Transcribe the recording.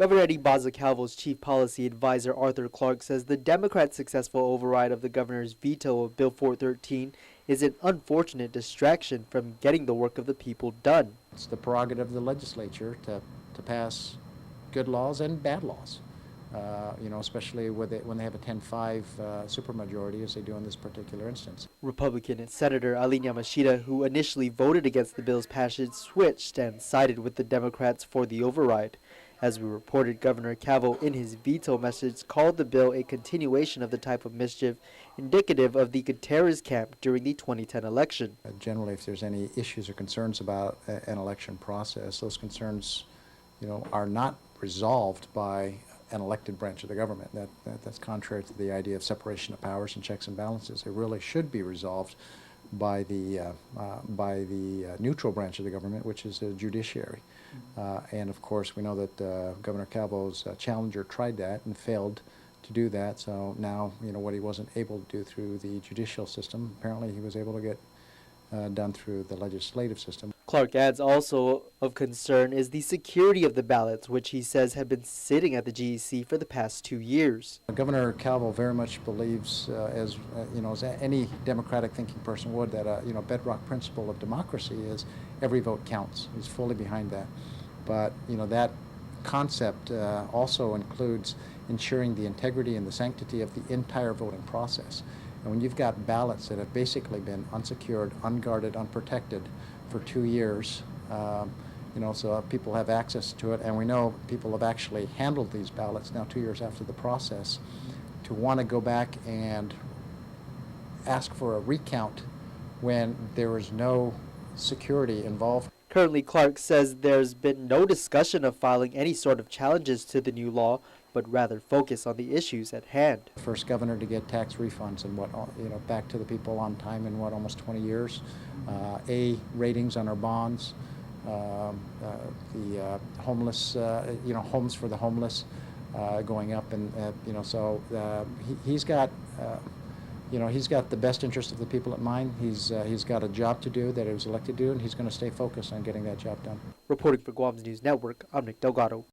Governor Eddie Calvo's chief policy advisor Arthur Clark says the Democrats' successful override of the governor's veto of Bill 413 is an unfortunate distraction from getting the work of the people done. It's the prerogative of the legislature to pass good laws and bad laws, especially when they have a 10-5 supermajority, as they do in this particular instance. Republican Senator Alin Yamashita, who initially voted against the bill's passage, switched and sided with the Democrats for the override. As we reported, Governor Calvo, in his veto message, called the bill a continuation of the type of mischief indicative of the Gutierrez camp during the 2010 election. Generally, if there's any issues or concerns about an election process, those concerns, are not resolved by an elected branch of the government. That's contrary to the idea of separation of powers and checks and balances. It really should be resolved by the neutral branch of the government, which is the judiciary. And of course, we know that Governor Calvo's challenger tried that and failed to do that. So now, what he wasn't able to do through the judicial system, apparently he was able to get done through the legislative system. Clark adds also of concern is the security of the ballots, which he says have been sitting at the GEC for the past 2 years. Governor Calvo very much believes, as any democratic thinking person would, that a bedrock principle of democracy is every vote counts. He's fully behind that. But that concept also includes ensuring the integrity and the sanctity of the entire voting process. And when you've got ballots that have basically been unsecured, unguarded, unprotected for 2 years, so people have access to it, and we know people have actually handled these ballots now 2 years after the process, to want to go back and ask for a recount when there is no security involved. Currently, Clark says there's been no discussion of filing any sort of challenges to the new law, but rather focus on the issues at hand. First governor to get tax refunds and back to the people on time in almost 20 years. A ratings on our bonds, the homeless, homes for the homeless going up, and so he's got. He's got the best interest of the people at mind. He's got a job to do that he was elected to do, and he's going to stay focused on getting that job done. Reporting for Guam's News Network, I'm Nick Delgado.